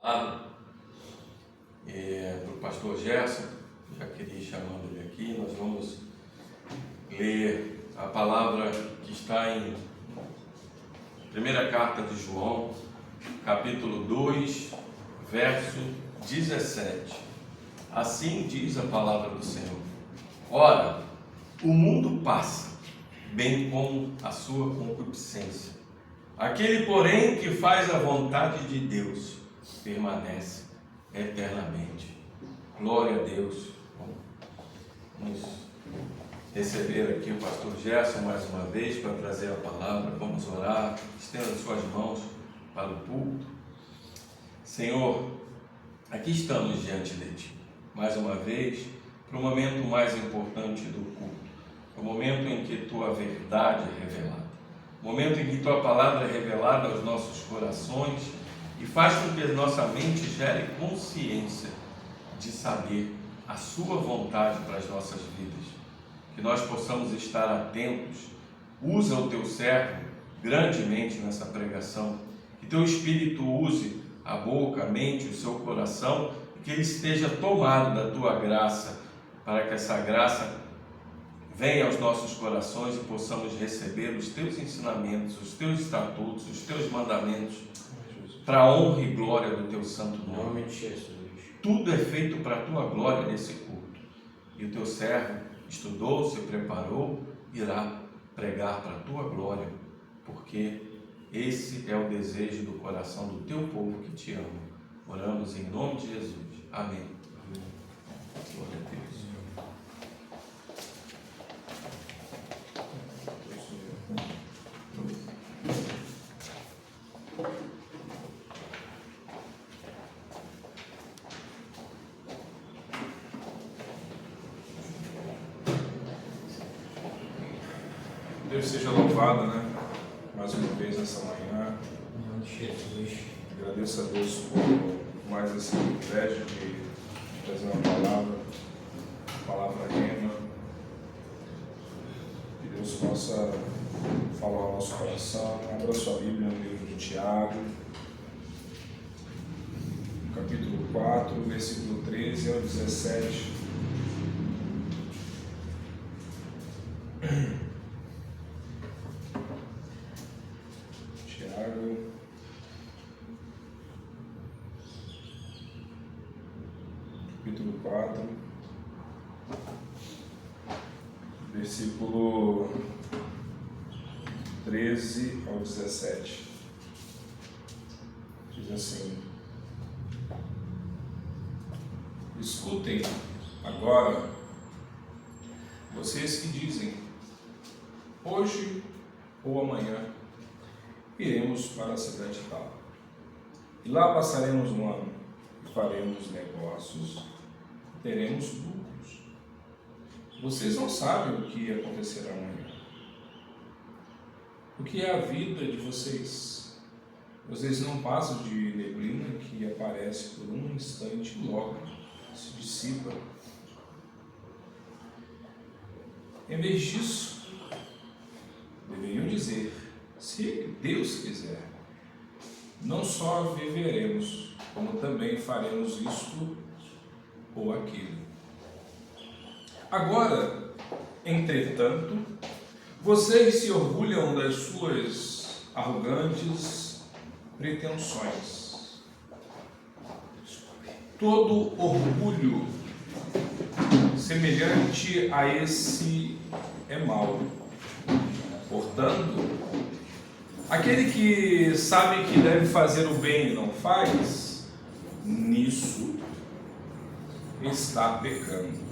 Para o pastor Gerson, já queria ir chamando ele aqui. Nós vamos ler a palavra que está em primeira carta de João, capítulo 2, verso 17. Assim diz a palavra do Senhor: ora, o mundo passa, bem como a sua concupiscência. Aquele, porém, que faz a vontade de Deus permanece eternamente. Glória a Deus. Vamos receber aqui o pastor Gerson mais uma vez para trazer a palavra. Vamos orar. Estenda suas mãos para o púlpito. Senhor, aqui estamos diante de Ti, mais uma vez, para o momento mais importante do culto, o momento em que Tua verdade é revelada, o momento em que Tua palavra é revelada aos nossos corações e faz com que a nossa mente gere consciência de saber a Sua vontade para as nossas vidas, que nós possamos estar atentos. Usa o Teu servo grandemente nessa pregação, que Teu Espírito use a boca, a mente, o seu coração, e que ele esteja tomado da Tua graça, para que essa graça venha aos nossos corações e possamos receber os Teus ensinamentos, os Teus estatutos, os Teus mandamentos, para a honra e glória do Teu santo nome. Tudo é feito para a Tua glória nesse culto, e o Teu servo estudou, se preparou, irá pregar para a Tua glória, porque esse é o desejo do coração do Teu povo que Te ama. Oramos em nome de Jesus. Amém. Glória a Deus. Deus seja louvado, né? Mais uma vez nessa manhã. Agradeço a Deus por mais esse privilégio de trazer uma palavra rema. Que Deus possa falar ao nosso coração. Abra sua Bíblia no livro de Tiago, capítulo 4, versículo 13 ao 17. Capítulo 4, versículo 13 ao 17, diz assim: escutem agora, vocês que dizem, hoje ou amanhã iremos para a cidade tal, e lá passaremos um ano, e faremos negócios, teremos lucros. Vocês não sabem o que acontecerá amanhã. O que é a vida de vocês? Vocês não passam de neblina que aparece por um instante e logo se dissipa. Em vez disso, deveriam dizer, se Deus quiser, não só viveremos, como também faremos isto ou aquilo. Agora, entretanto, vocês se orgulham das suas arrogantes pretensões. Todo orgulho semelhante a esse é mau. Portanto, aquele que sabe que deve fazer o bem e não faz, nisso está pecando.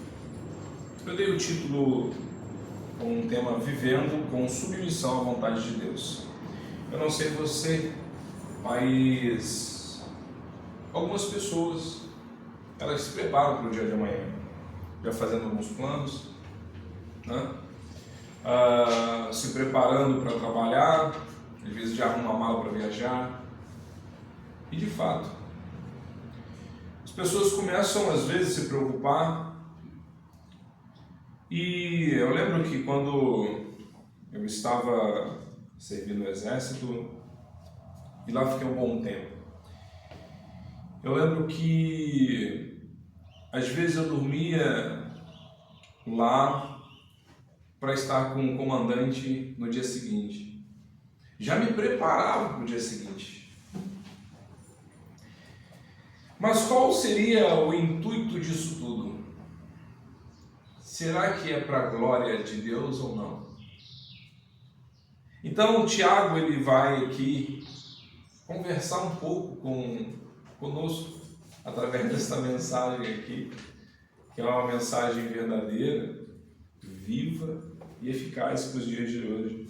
Eu dei o título com um tema Vivendo com submissão à vontade de Deus. Eu não sei você, mas algumas pessoas, elas se preparam para o dia de amanhã, já fazendo alguns planos, né? Se preparando para trabalhar, às vezes já arruma uma mala para viajar, e de fato, as pessoas começam às vezes a se preocupar. E eu lembro que quando eu estava servindo no exército, e lá fiquei um bom tempo, Eu lembro que às vezes eu dormia lá para estar com o comandante no dia seguinte. Já me preparava para o dia seguinte. Mas qual seria o intuito disso tudo? Será que é para a glória de Deus ou não? Então, o Tiago ele vai aqui conversar um pouco conosco através dessa mensagem aqui, que é uma mensagem verdadeira, viva e eficaz para os dias de hoje.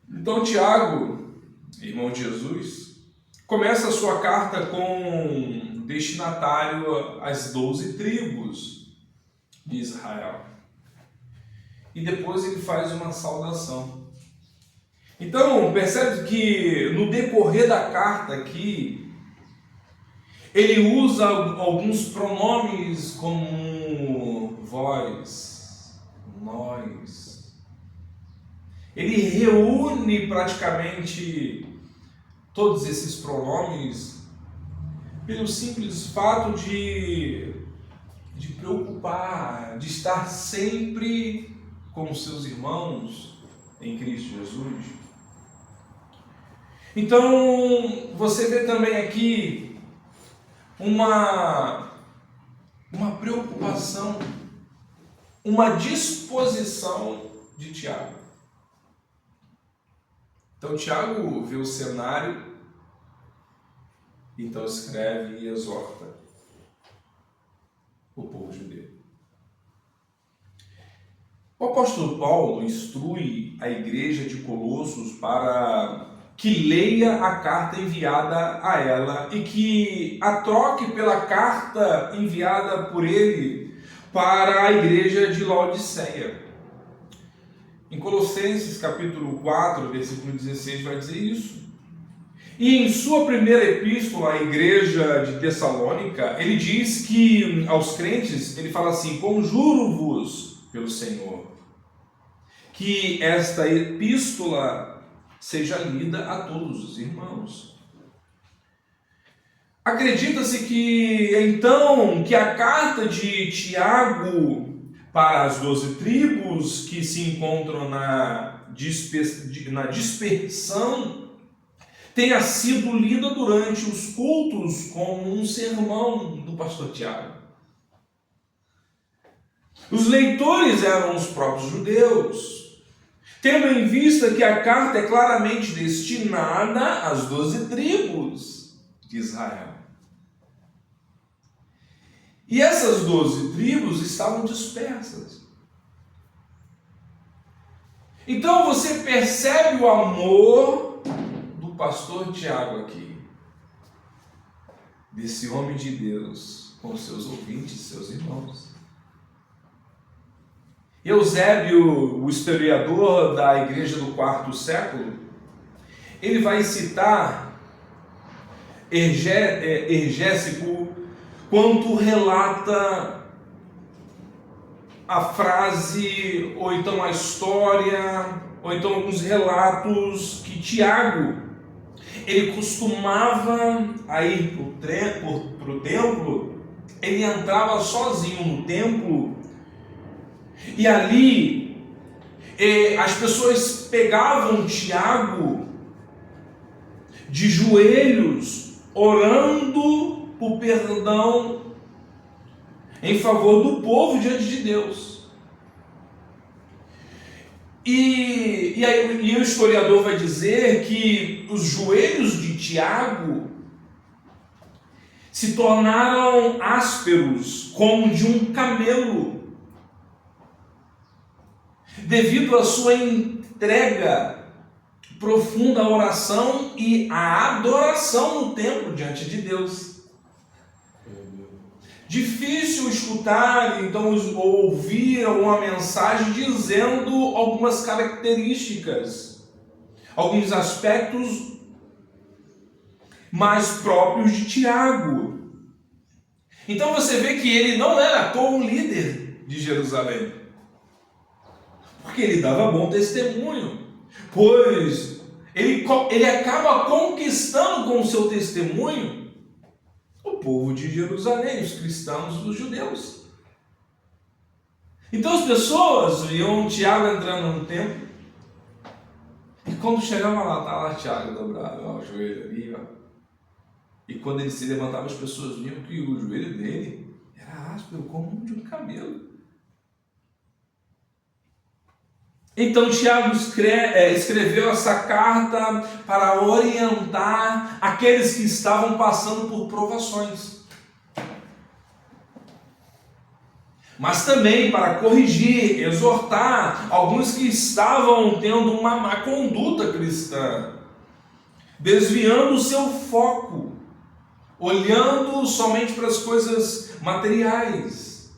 Então, Tiago, irmão de Jesus, começa a sua carta com destinatário às 12 tribos de Israel. E depois ele faz uma saudação. Então, percebe que no decorrer da carta aqui, ele usa alguns pronomes como vós, nós. Ele reúne praticamente todos esses pronomes pelo simples fato de preocupar, de estar sempre com os seus irmãos em Cristo Jesus. Então, você vê também aqui uma preocupação, uma disposição de Tiago. Então, Tiago vê o cenário, então escreve e exorta o povo judeu. O apóstolo Paulo instrui a igreja de Colossos para que leia a carta enviada a ela e que a troque pela carta enviada por ele para a igreja de Laodiceia. Em Colossenses capítulo 4, versículo 16 vai dizer isso. E em sua primeira epístola à igreja de Tessalônica, ele diz que aos crentes, ele fala assim: conjuro-vos pelo Senhor, que esta epístola seja lida a todos os irmãos. Acredita-se que, então, que a carta de Tiago para as 12 tribos que se encontram na dispersão tenha sido lida durante os cultos como um sermão do pastor Tiago. Os leitores eram os próprios judeus, tendo em vista que a carta é claramente destinada às 12 tribos de Israel. E essas 12 tribos estavam dispersas. Então você percebe o amor do pastor Tiago aqui, desse homem de Deus, com seus ouvintes, seus irmãos. Eusébio, o historiador da igreja do quarto século, ele vai citar Hergésipo quando relata a frase, ou então a história, ou então alguns relatos que Tiago, ele costumava a ir para o templo, ele entrava sozinho no templo, e ali as pessoas pegavam Tiago de joelhos, orando por perdão em favor do povo diante de Deus. E o historiador vai dizer que os joelhos de Tiago se tornaram ásperos como de um camelo, devido à sua entrega profunda à oração e à adoração no templo diante de Deus. Difícil escutar, então, ou ouvir uma mensagem dizendo algumas características, alguns aspectos mais próprios de Tiago. Então você vê que ele não era à toa um líder de Jerusalém, porque ele dava bom testemunho, pois ele acaba conquistando com o seu testemunho povo de Jerusalém, os cristãos, os judeus. Então as pessoas viam Tiago entrando no templo, e quando chegava lá, estava lá Tiago dobrado, ó, o joelho ali, ó. E quando ele se levantava, as pessoas viam que o joelho dele era áspero como um de um camelo. Então Tiago escreveu essa carta para orientar aqueles que estavam passando por provações, mas também para corrigir, exortar alguns que estavam tendo uma má conduta cristã, desviando o seu foco, olhando somente para as coisas materiais,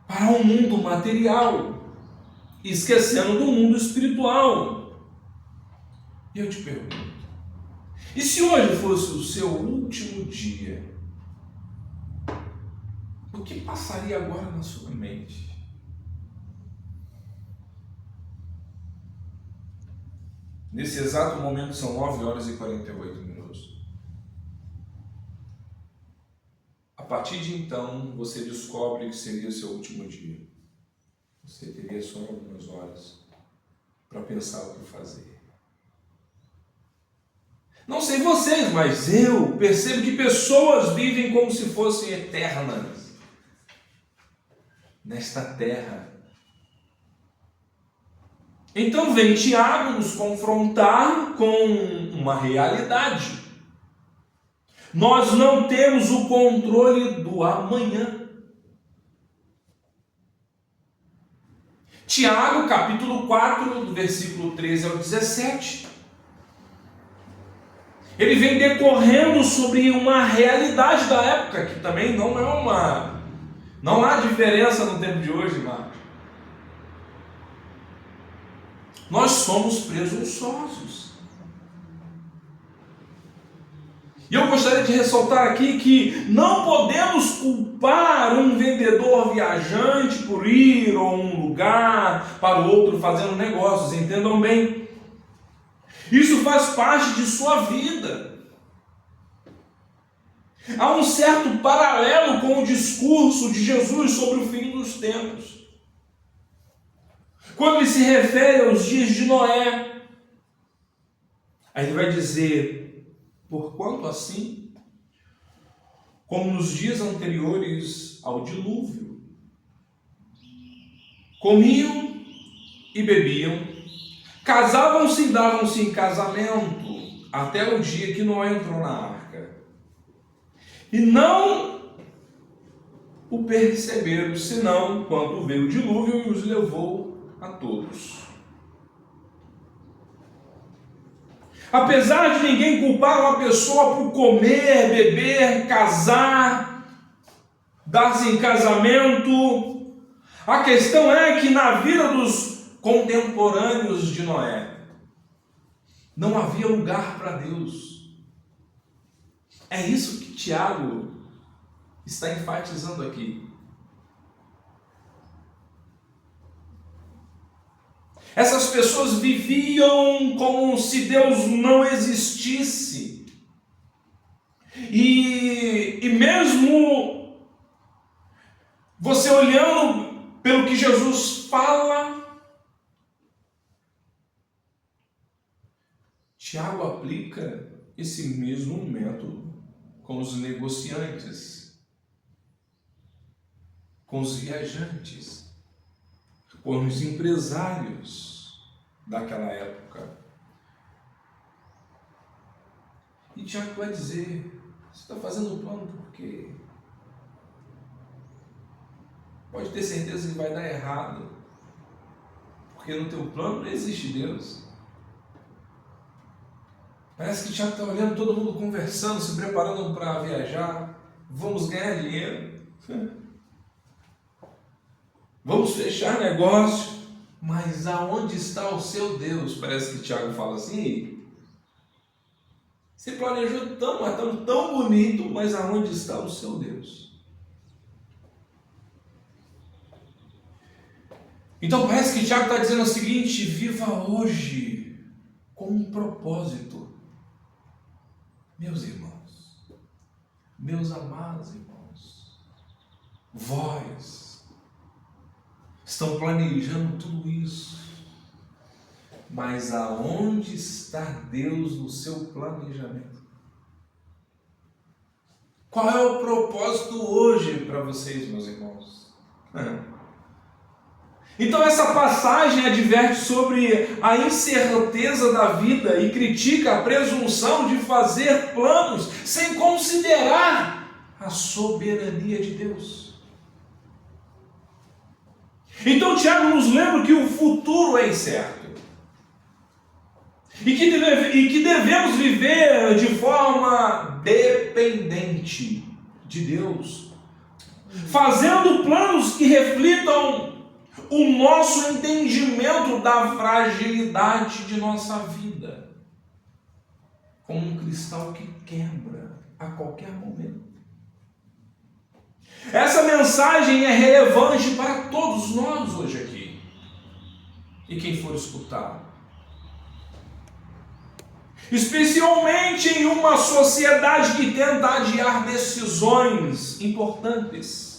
para o mundo material, esquecendo do mundo espiritual. E eu te pergunto, e se hoje fosse o seu último dia, o que passaria agora na sua mente? Nesse exato momento são 9 horas e 48 minutos. A partir de então, você descobre que seria o seu último dia. Você teria só algumas horas para pensar o que fazer. Não sei vocês, mas eu percebo que pessoas vivem como se fossem eternas nesta terra. Então vem Tiago nos confrontar com uma realidade. Nós não temos o controle do amanhã. Tiago, capítulo 4, do versículo 13 ao 17. Ele vem decorrendo sobre uma realidade da época, que também não há diferença no tempo de hoje, irmão. Nós somos presunçosos. E eu gostaria de ressaltar aqui que não podemos culpar um vendedor viajante por ir a um lugar para o outro fazendo negócios, entendam bem. Isso faz parte de sua vida. Há um certo paralelo com o discurso de Jesus sobre o fim dos tempos. Quando ele se refere aos dias de Noé, aí ele vai dizer: porquanto assim, como nos dias anteriores ao dilúvio, comiam e bebiam, casavam-se e davam-se em casamento, até o dia que Noé entrou na arca. E não o perceberam, senão quando veio o dilúvio e os levou a todos. Apesar de ninguém culpar uma pessoa por comer, beber, casar, dar-se em casamento, a questão é que na vida dos contemporâneos de Noé não havia lugar para Deus. É isso que Tiago está enfatizando aqui. Essas pessoas viviam como se Deus não existisse. E mesmo você olhando pelo que Jesus fala, Tiago aplica esse mesmo método com os negociantes, com os viajantes, com os empresários daquela época. E Tiago vai dizer: você está fazendo o plano por quê? Pode ter certeza que vai dar errado, porque no teu plano não existe Deus. Parece que Tiago está olhando todo mundo conversando, se preparando para viajar. Vamos ganhar dinheiro, vamos fechar negócio, mas aonde está o seu Deus? Parece que Tiago fala assim: você planejou tão bonito, mas aonde está o seu Deus? Então parece que Tiago está dizendo o seguinte: viva hoje com um propósito. Meus irmãos, Meus amados irmãos, vós estão planejando tudo isso, mas aonde está Deus no seu planejamento? Qual é o propósito hoje para vocês, meus irmãos? Então essa passagem adverte sobre a incerteza da vida e critica a presunção de fazer planos sem considerar a soberania de Deus. Então Tiago nos lembra que o futuro é incerto e que devemos viver de forma dependente de Deus, fazendo planos que reflitam o nosso entendimento da fragilidade de nossa vida, como um cristal que quebra a qualquer momento. Essa mensagem é relevante para todos nós hoje aqui, e quem for escutar, especialmente em uma sociedade que tenta adiar decisões importantes.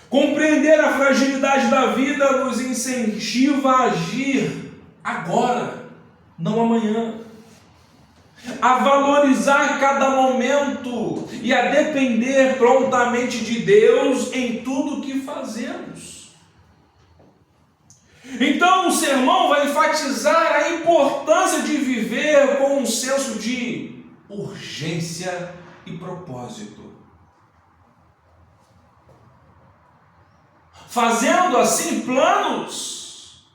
Compreender a fragilidade da vida nos incentiva a agir agora, não amanhã. A valorizar cada momento e a depender prontamente de Deus em tudo o que fazemos. Então o sermão vai enfatizar a importância de viver com um senso de urgência e propósito, fazendo assim planos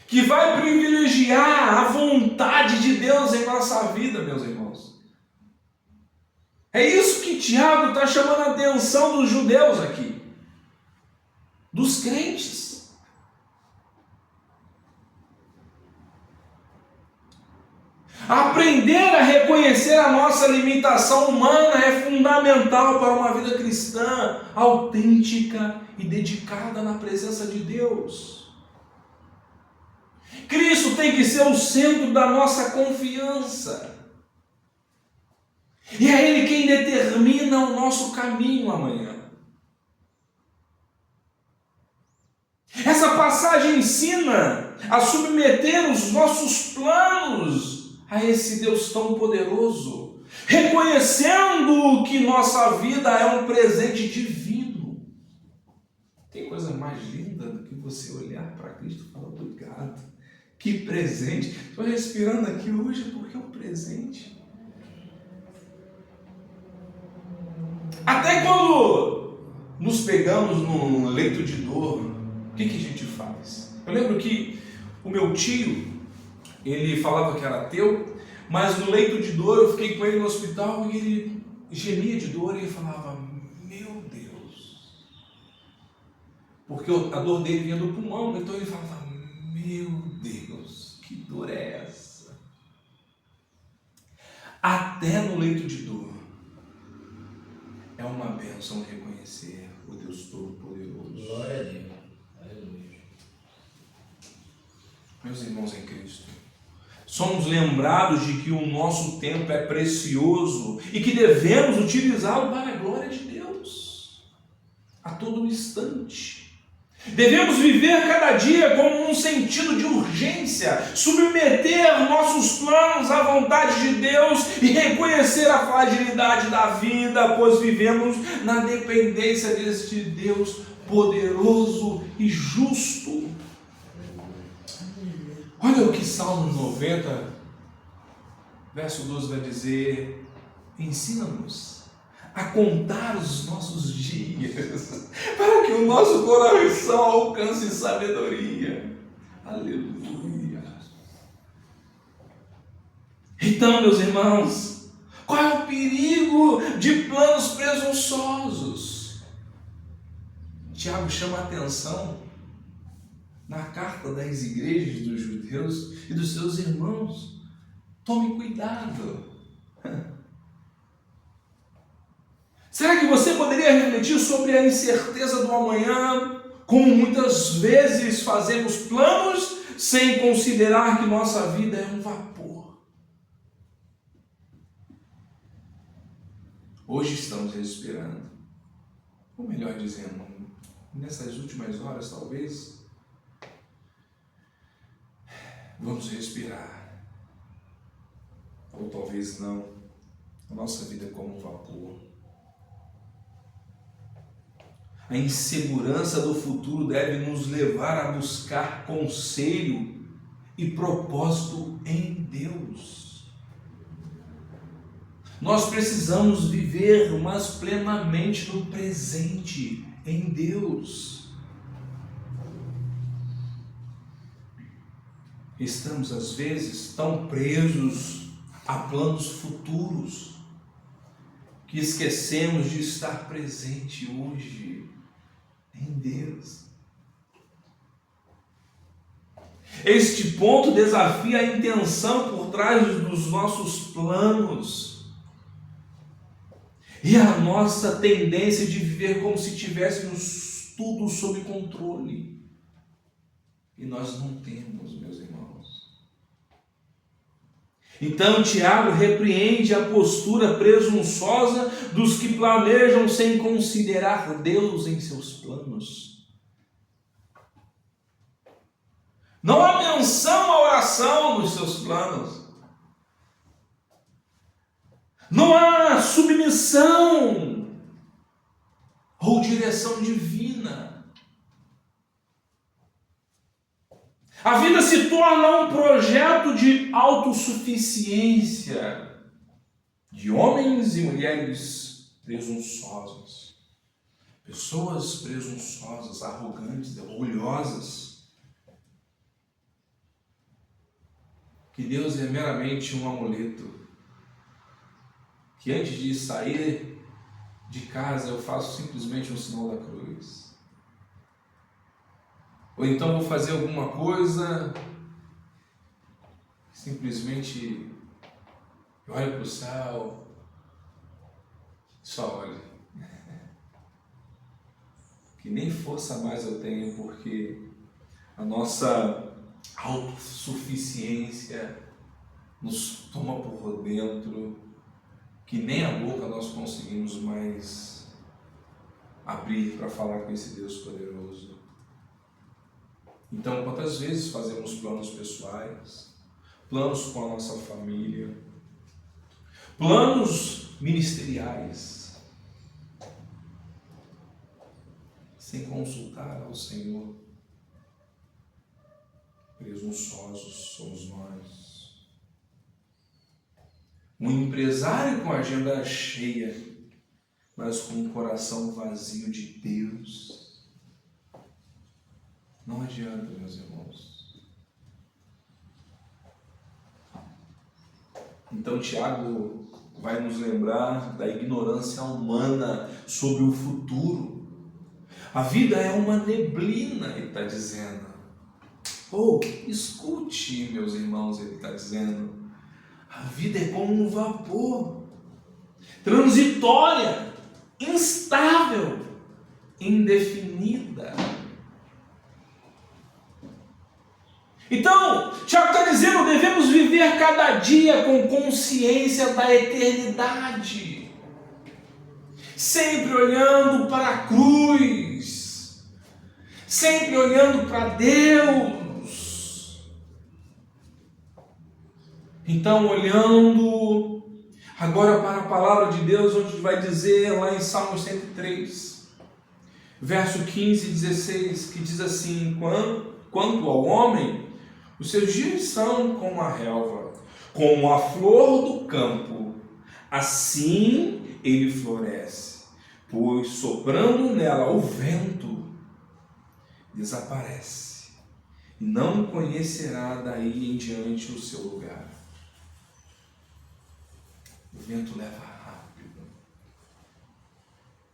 que vai privilegiar a vontade de Deus em nossa vida, meus irmãos. É isso que Tiago está chamando a atenção dos judeus aqui, dos crentes. Aprender a reconhecer a nossa limitação humana é fundamental para uma vida cristã autêntica e dedicada na presença de Deus. Cristo tem que ser o centro da nossa confiança. E é Ele quem determina o nosso caminho amanhã. Essa passagem ensina a submeter os nossos planos a esse Deus tão poderoso, reconhecendo que nossa vida é um presente divino. Tem coisa mais linda do que você olhar para Cristo e falar: obrigado, que presente. Estou respirando aqui hoje porque é um presente. Até quando nos pegamos num leito de dor, o que a gente faz? Eu lembro que o meu tio, ele falava que era ateu, mas no leito de dor eu fiquei com ele no hospital e ele gemia de dor e ele falava: meu Deus, porque a dor dele vinha do pulmão, então ele falava: meu Deus, que dor é essa? Até no leito de dor é uma bênção reconhecer o Deus Todo-Poderoso. Glória a Deus. Aleluia. Meus irmãos em Cristo, somos lembrados de que o nosso tempo é precioso e que devemos utilizá-lo para a glória de Deus a todo instante. Devemos viver cada dia com um sentido de urgência, submeter nossos planos à vontade de Deus e reconhecer a fragilidade da vida, pois vivemos na dependência deste Deus poderoso e justo. Olha o que Salmo 90, verso 12 vai dizer: ensina-nos a contar os nossos dias, para que o nosso coração alcance sabedoria. Aleluia. Então, meus irmãos, qual é o perigo de planos presunçosos? Tiago chama a atenção na carta das igrejas dos judeus e dos seus irmãos: tome cuidado. Será que você poderia refletir sobre a incerteza do amanhã, como muitas vezes fazemos planos sem considerar que nossa vida é um vapor? Hoje estamos respirando. Ou melhor dizendo, nessas últimas horas talvez, vamos respirar. Ou talvez não. A nossa vida é como um vapor. A insegurança do futuro deve nos levar a buscar conselho e propósito em Deus. Nós precisamos viver, mas plenamente no presente, em Deus. Estamos, às vezes, tão presos a planos futuros que esquecemos de estar presente hoje em Deus. Este ponto desafia a intenção por trás dos nossos planos e a nossa tendência de viver como se tivéssemos tudo sob controle. E nós não temos, meus irmãos. Então Tiago repreende a postura presunçosa dos que planejam sem considerar Deus em seus planos. Não há menção à oração nos seus planos. Não há submissão ou direção divina. A vida se torna um projeto de autossuficiência de homens e mulheres presunçosos. Pessoas presunçosas, arrogantes, orgulhosas. Que Deus é meramente um amuleto. Que antes de sair de casa eu faço simplesmente um sinal da cruz. Ou então vou fazer alguma coisa, simplesmente eu olho para o céu, só olho. Que nem força mais eu tenho, porque a nossa autossuficiência nos toma por dentro, que nem a boca nós conseguimos mais abrir para falar com esse Deus poderoso. Então, quantas vezes fazemos planos pessoais, planos com a nossa família, planos ministeriais, sem consultar ao Senhor? Presunçosos somos nós. Um empresário com a agenda cheia, mas com um coração vazio de Deus. Não adianta, meus irmãos. Então Tiago vai nos lembrar da ignorância humana sobre o futuro. A vida é uma neblina, ele está dizendo. Escute, meus irmãos, ele está dizendo. A vida é como um vapor, transitória, instável, indefinida. Então, Tiago está dizendo, devemos viver cada dia com consciência da eternidade, sempre olhando para a cruz, sempre olhando para Deus. Então, olhando agora para a palavra de Deus, onde vai dizer lá em Salmos 103, verso 15 e 16, que diz assim: quanto ao homem, os seus dias são como a relva, como a flor do campo, assim ele floresce, pois soprando nela o vento, desaparece, e não conhecerá daí em diante o seu lugar. O vento leva rápido,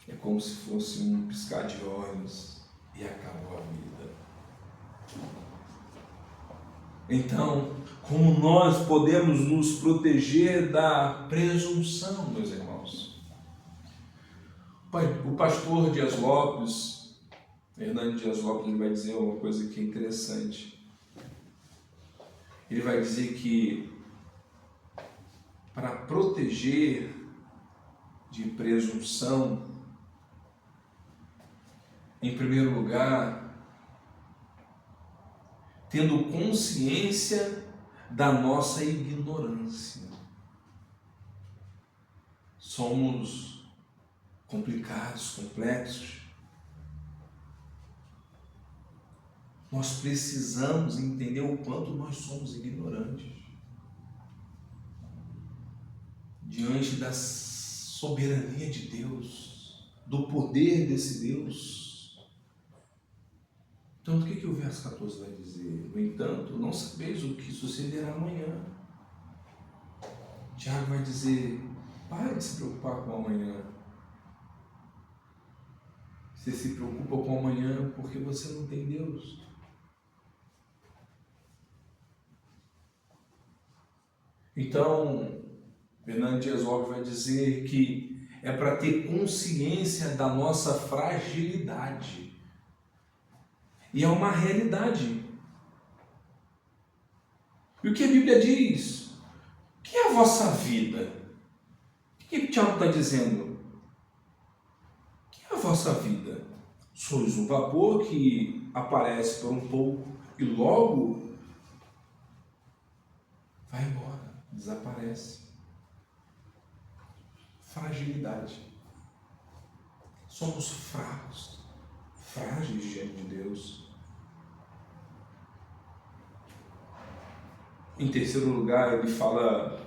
é como se fosse um piscar de olhos e acabou a vida. Então, como nós podemos nos proteger da presunção, meus irmãos? O pastor Dias Lopes, Hernani Dias Lopes, ele vai dizer uma coisa que é interessante. Ele vai dizer que para proteger de presunção. Em primeiro lugar, tendo consciência da nossa ignorância. Somos complicados, complexos. Nós precisamos entender o quanto nós somos ignorantes diante da soberania de Deus, do poder desse Deus. Então, o que o verso 14 vai dizer? No entanto, não sabeis o que sucederá amanhã. Tiago vai dizer: pare de se preocupar com o amanhã. Você se preocupa com o amanhã porque você não tem Deus. Então, Fernando Dias Lopes vai dizer que é para ter consciência da nossa fragilidade. E é uma realidade. E o que a Bíblia diz? O que é a vossa vida? O que o Tiago está dizendo? O que é a vossa vida? Sois um vapor que aparece por um pouco e logo vai embora, desaparece. Fragilidade. Somos fracos, frágeis diante de Deus. Em terceiro lugar, ele fala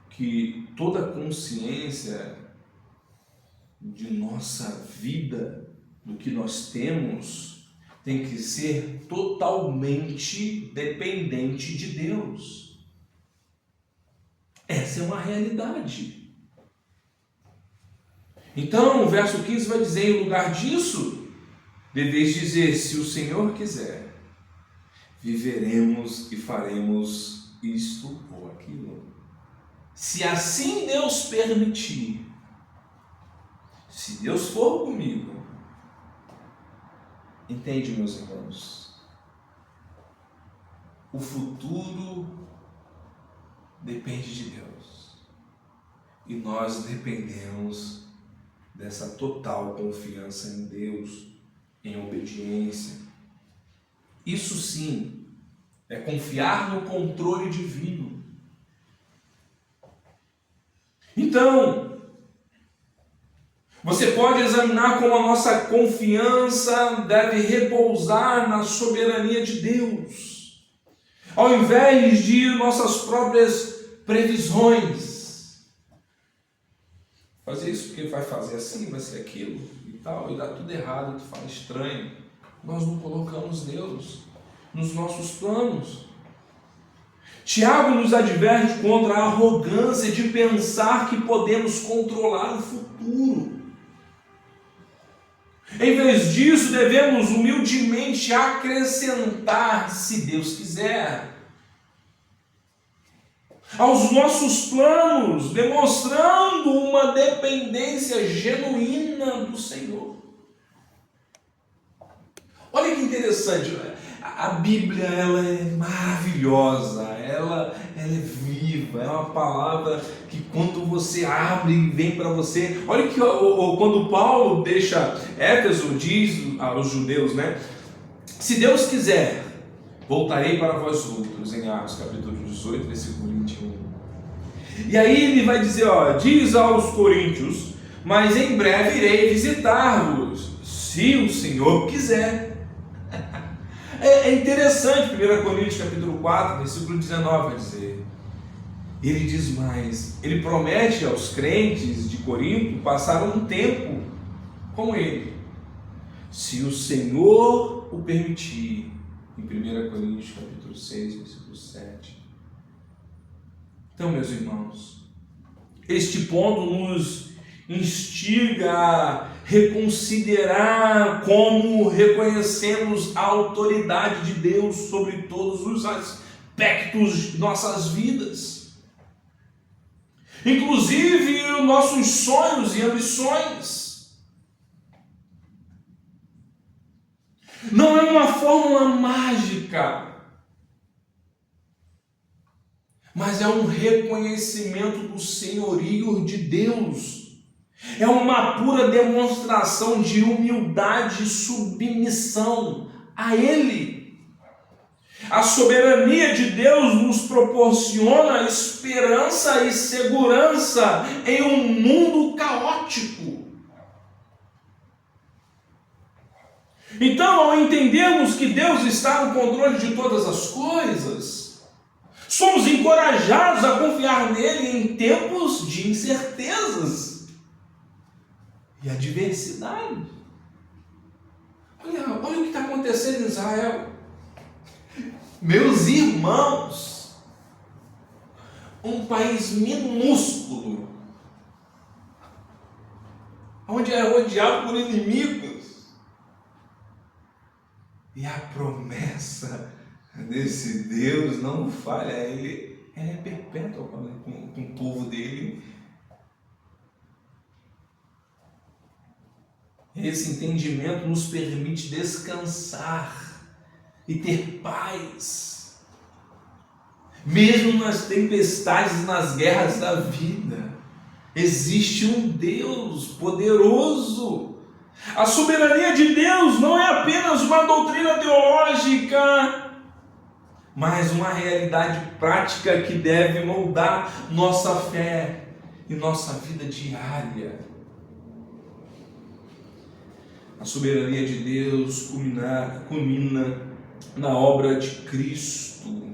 que toda consciência de nossa vida, do que nós temos, tem que ser totalmente dependente de Deus. Essa é uma realidade. Então, o verso 15 vai dizer: em lugar disso, deveis dizer, se o Senhor quiser, viveremos e faremos isto ou aquilo. Se assim Deus permitir, se Deus for comigo, entende, meus irmãos? O futuro depende de Deus. E nós dependemos dessa total confiança em Deus, em obediência. Isso sim é confiar no controle divino. Então, você pode examinar como a nossa confiança deve repousar na soberania de Deus, ao invés de nossas próprias previsões. Fazer isso porque vai fazer assim, vai ser aquilo e tal, e dá tudo errado, tu fala estranho. Nós não colocamos Deus nos nossos planos. Tiago nos adverte contra a arrogância de pensar que podemos controlar o futuro. Em vez disso, devemos humildemente acrescentar, se Deus quiser, aos nossos planos, demonstrando uma dependência genuína do Senhor. Olha que interessante, a Bíblia ela é maravilhosa, ela é viva, é uma palavra que quando você abre e vem para você. Olha que quando Paulo deixa Éfeso, diz aos judeus, né? Se Deus quiser, voltarei para vós outros, em Atos capítulo 18, versículo 21. E aí ele vai dizer, diz aos coríntios, mas em breve irei visitar-vos, se o Senhor quiser. É interessante, 1 Coríntios capítulo 4, versículo 19, vai dizer. Ele diz mais, ele promete aos crentes de Corinto passar um tempo com ele, se o Senhor o permitir, em 1 Coríntios capítulo 6, versículo 7. Então, meus irmãos, este ponto nos instiga a reconsiderar como reconhecemos a autoridade de Deus sobre todos os aspectos de nossas vidas, inclusive os nossos sonhos e ambições. Não é uma fórmula mágica, mas é um reconhecimento do senhorio de Deus. É uma pura demonstração de humildade e submissão a Ele. A soberania de Deus nos proporciona esperança e segurança em um mundo caótico. Então, ao entendermos que Deus está no controle de todas as coisas, somos encorajados a confiar nele em tempos de incertezas e adversidade. Olha o que está acontecendo em Israel. Meus irmãos, um país minúsculo, onde é rodeado por inimigos, e a promessa desse Deus não falha, ele é perpétua com o povo dele. Esse entendimento nos permite descansar e ter paz, mesmo nas tempestades, nas guerras da vida. Existe um Deus poderoso. A soberania de Deus não é apenas uma doutrina teológica, mas uma realidade prática que deve moldar nossa fé e nossa vida diária. A soberania de Deus culmina na obra de Cristo,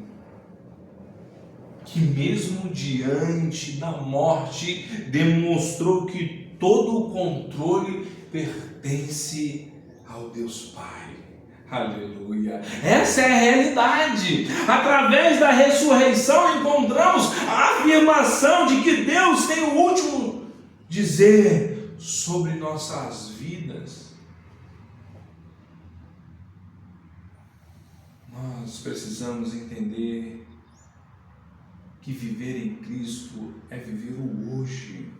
que mesmo diante da morte demonstrou que todo o controle pertence ao Deus Pai. Aleluia! Essa é a realidade. Através da ressurreição encontramos a afirmação de que Deus tem o último dizer sobre nossas vidas. Nós precisamos entender que viver em Cristo é viver o hoje.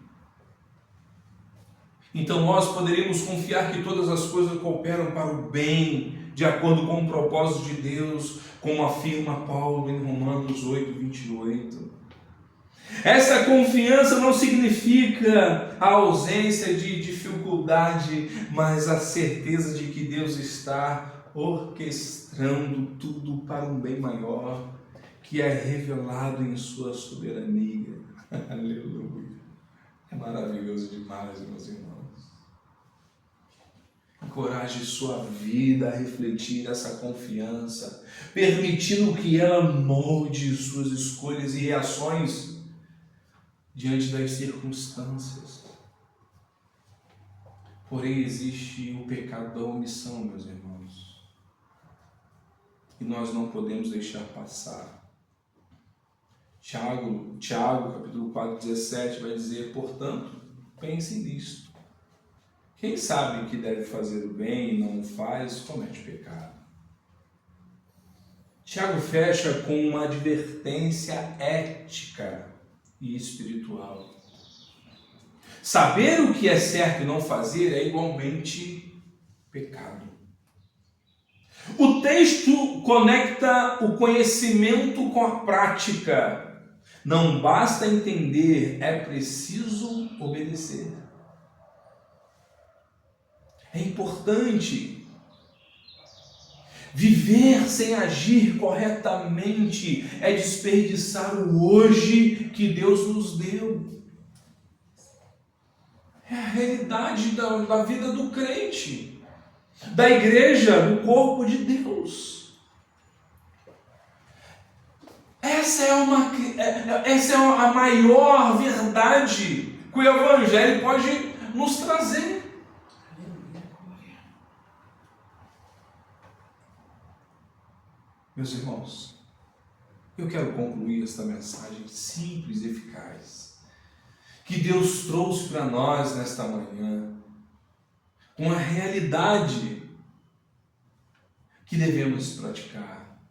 Então nós poderíamos confiar que todas as coisas cooperam para o bem, de acordo com o propósito de Deus, como afirma Paulo em Romanos 8:28. Essa confiança não significa a ausência de dificuldade, mas a certeza de que Deus está orquestrando tudo para um bem maior, que é revelado em sua soberania. Aleluia! É maravilhoso demais, meus irmãos. Encoraje sua vida a refletir essa confiança, permitindo que ela molde suas escolhas e reações diante das circunstâncias. Porém, existe o pecado da omissão, meus irmãos, e nós não podemos deixar passar. Tiago, capítulo 4:17, vai dizer: portanto, pense nisto. Quem sabe que deve fazer o bem e não o faz, comete pecado. Tiago fecha com uma advertência ética e espiritual. Saber o que é certo e não fazer é igualmente pecado. O texto conecta o conhecimento com a prática. Não basta entender, é preciso obedecer. É importante. Viver sem agir corretamente é desperdiçar o hoje que Deus nos deu. É a realidade da vida do crente, da igreja, do corpo de Deus. Essa é a maior verdade que o Evangelho pode nos trazer. Meus irmãos, eu quero concluir esta mensagem simples e eficaz que Deus trouxe para nós nesta manhã, com a realidade que devemos praticar.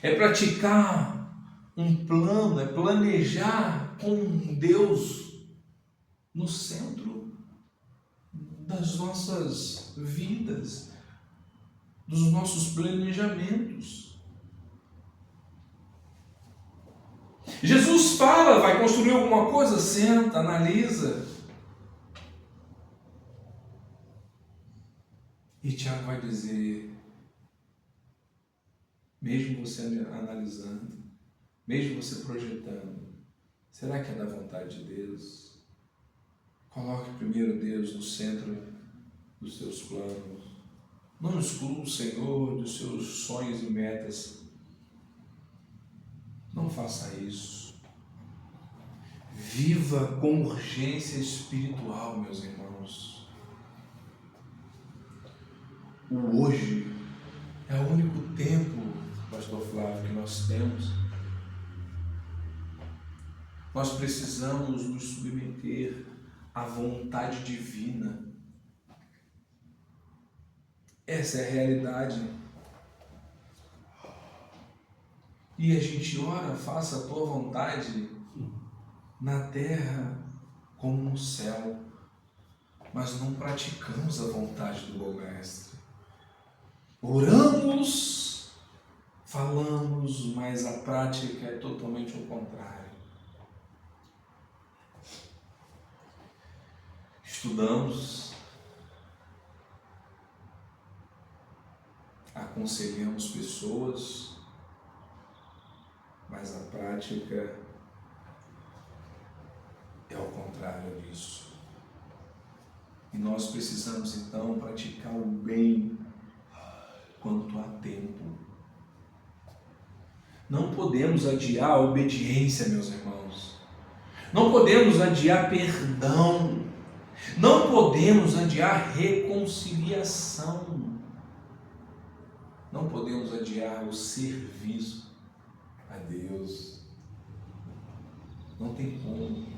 É praticar um plano, é planejar com Deus no centro das nossas vidas, dos nossos planejamentos. Jesus fala, vai construir alguma coisa? Senta, analisa. E Tiago vai dizer, mesmo você analisando, mesmo você projetando, será que é da vontade de Deus? Coloque primeiro Deus no centro dos seus planos. Não exclua o Senhor dos seus sonhos e metas. Não faça isso. Viva com urgência espiritual, meus irmãos. O hoje é o único tempo, pastor Flávio, que nós temos. Nós precisamos nos submeter à vontade divina. Essa é a realidade. E a gente ora, faça a tua vontade na terra como no céu. Mas não praticamos a vontade do bom mestre. Oramos, falamos, mas a prática é totalmente o contrário. Estudamos, aconselhamos pessoas, mas a prática é ao contrário disso. E nós precisamos então praticar o bem quanto há tempo. Não podemos adiar a obediência, meus irmãos. Não podemos adiar perdão. Não podemos adiar reconciliação. Não podemos adiar o serviço a Deus. Não tem como.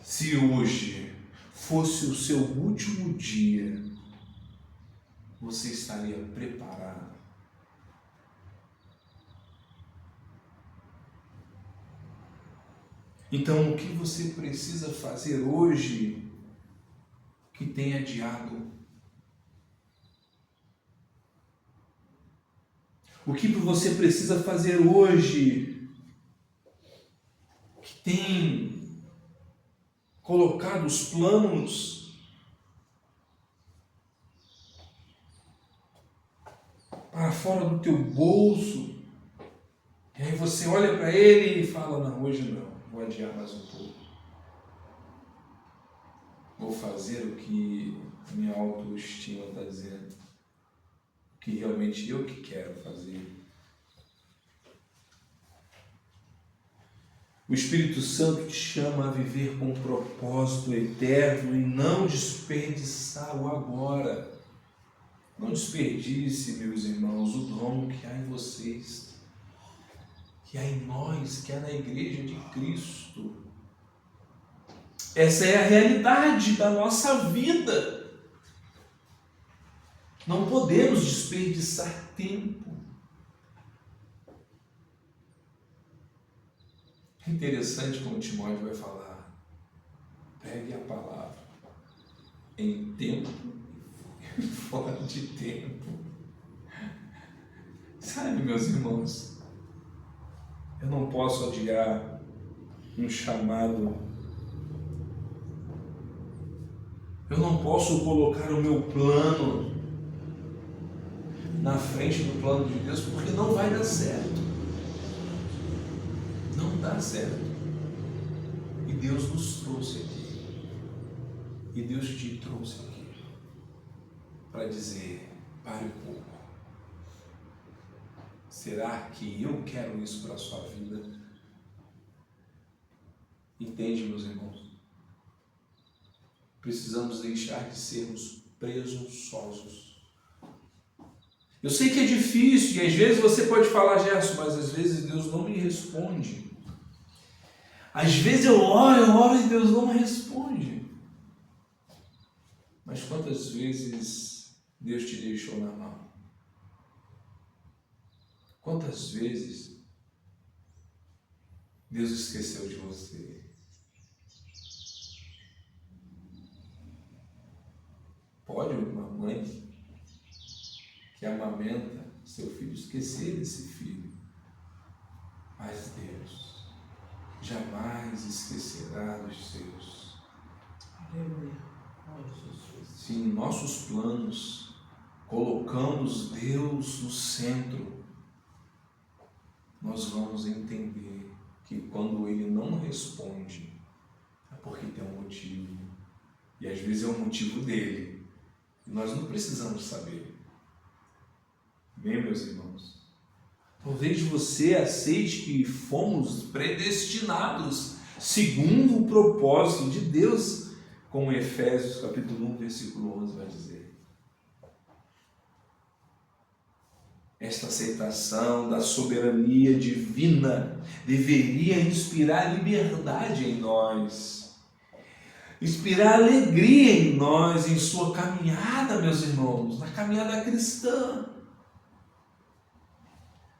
Se hoje fosse o seu último dia, você estaria preparado? Então, o que você precisa fazer hoje que tem adiado? O que você precisa fazer hoje que tem colocado os planos para fora do teu bolso? E aí você olha para ele e fala, não, hoje não, vou adiar mais um pouco. Vou fazer o que a minha autoestima está dizendo. O que realmente eu que quero fazer. O Espírito Santo te chama a viver com um propósito eterno e não desperdiçar o agora. Não desperdice, meus irmãos, o dom que há em vocês, que há em nós, que há na Igreja de Cristo. Essa é a realidade da nossa vida. Não podemos desperdiçar tempo. É interessante como Timóteo vai falar. Pegue a palavra em tempo e fora de tempo. Sabe, meus irmãos, eu não posso adiar um chamado. Eu não posso colocar o meu plano na frente do plano de Deus, porque não vai dar certo. Não dá certo. E Deus nos trouxe aqui. E Deus te trouxe aqui para dizer, pare um pouco. Será que eu quero isso para a sua vida? Entende, meus irmãos? Precisamos deixar de sermos presunçosos. Eu sei que é difícil e às vezes você pode falar, Gerson, mas às vezes Deus não me responde. Às vezes eu oro e Deus não me responde. Mas quantas vezes Deus te deixou na mão? Quantas vezes Deus esqueceu de você? Pode uma mãe que amamenta seu filho esquecer desse filho. Mas Deus jamais esquecerá dos seus. Aleluia. Se em nossos planos colocamos Deus no centro, nós vamos entender que quando Ele não responde, é porque tem um motivo. E às vezes é um motivo dele. E nós não precisamos saber. Bem, meus irmãos? Talvez você aceite que fomos predestinados segundo o propósito de Deus, como Efésios capítulo 1, versículo 11 vai dizer. Esta aceitação da soberania divina deveria inspirar liberdade em nós, inspirar alegria em nós, em sua caminhada, meus irmãos, na caminhada cristã,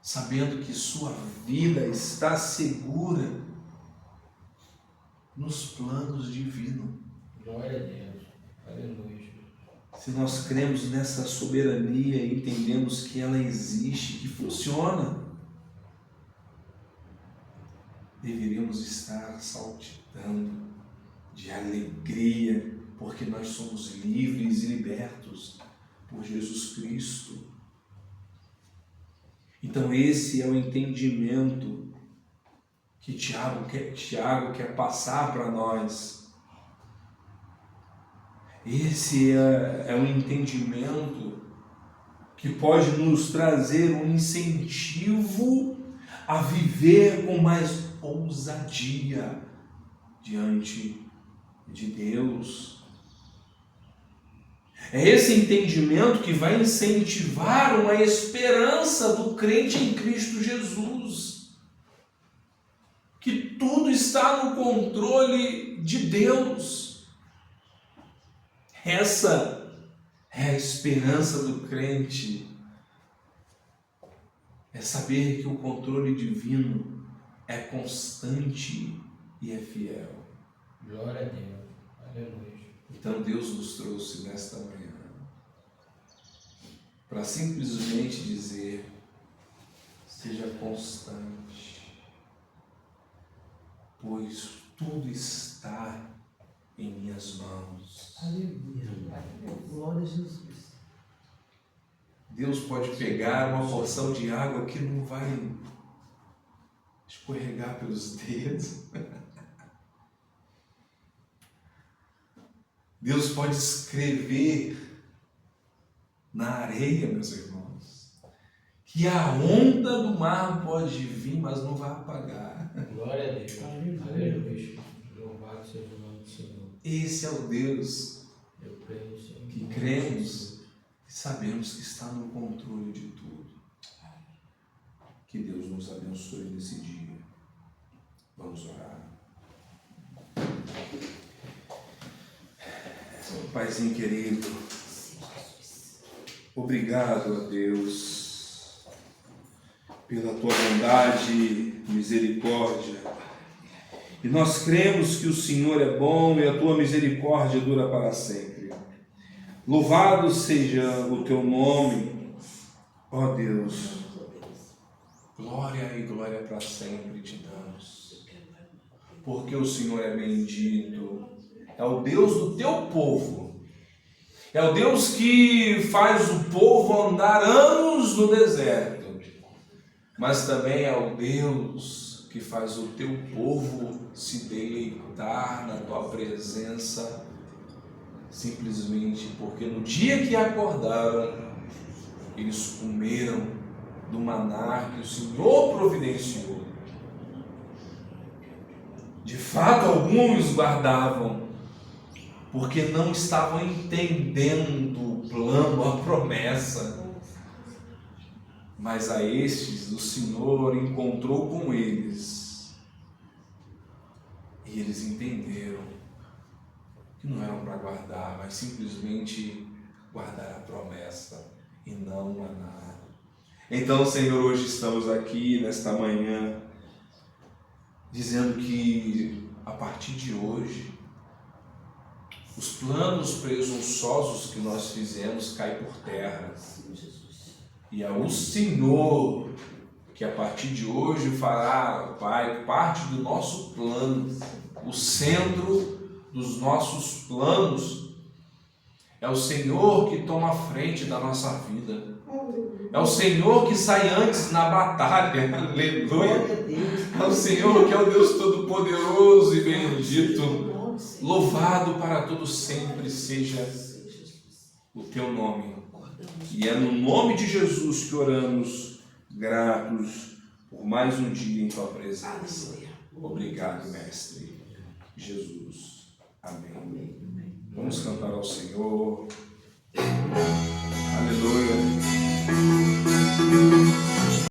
sabendo que sua vida está segura nos planos divinos. Glória a Deus. Aleluia. Se nós cremos nessa soberania e entendemos que ela existe, que funciona, deveríamos estar saltitando de alegria, porque nós somos livres e libertos por Jesus Cristo. Então esse é o entendimento que Tiago quer passar para nós. Esse é um entendimento que pode nos trazer um incentivo a viver com mais ousadia diante de Deus. É esse entendimento que vai incentivar uma esperança do crente em Cristo Jesus, que tudo está no controle de Deus. Essa é a esperança do crente, é saber que o controle divino é constante e é fiel. Glória a Deus. Aleluia. Então Deus nos trouxe nesta manhã para simplesmente dizer: seja constante, pois tudo está em minhas mãos. Aleluia. Glória a Jesus. Deus pode pegar uma porção de água que não vai escorregar pelos dedos. Deus pode escrever na areia, meus irmãos, que a onda do mar pode vir, mas não vai apagar. Glória a Deus. Aleluia. Louvado seja o nome do Senhor. Esse é o Deus Eu creio, Senhor. que cremos e sabemos que está no controle de tudo. Que Deus nos abençoe nesse dia. Vamos orar. Paizinho querido, obrigado a Deus pela tua bondade e misericórdia. E nós cremos que o Senhor é bom e a tua misericórdia dura para sempre. Louvado seja o teu nome, ó Deus. Glória e glória para sempre te damos. Porque o Senhor é bendito. É o Deus do teu povo. É o Deus que faz o povo andar anos no deserto. Mas também é o Deus que faz o teu povo se deleitar na tua presença, simplesmente porque no dia que acordaram, eles comeram do maná que o Senhor providenciou. De fato, alguns guardavam, porque não estavam entendendo o plano, a promessa. Mas a estes o Senhor encontrou com eles. E eles entenderam que não eram para guardar, mas simplesmente guardar a promessa e não o maná. Então, Senhor, hoje estamos aqui nesta manhã dizendo que a partir de hoje os planos presunçosos que nós fizemos caem por terra. E é o Senhor que a partir de hoje fará, Pai, parte do nosso plano, o centro dos nossos planos. É o Senhor que toma a frente da nossa vida. É o Senhor que sai antes na batalha. Aleluia. É o Senhor que é o Deus Todo-Poderoso e bendito. Louvado para todos sempre seja o teu nome. E é no nome de Jesus que oramos, gratos por mais um dia em tua presença. Obrigado, Mestre Jesus. Amém. Vamos cantar ao Senhor. Aleluia.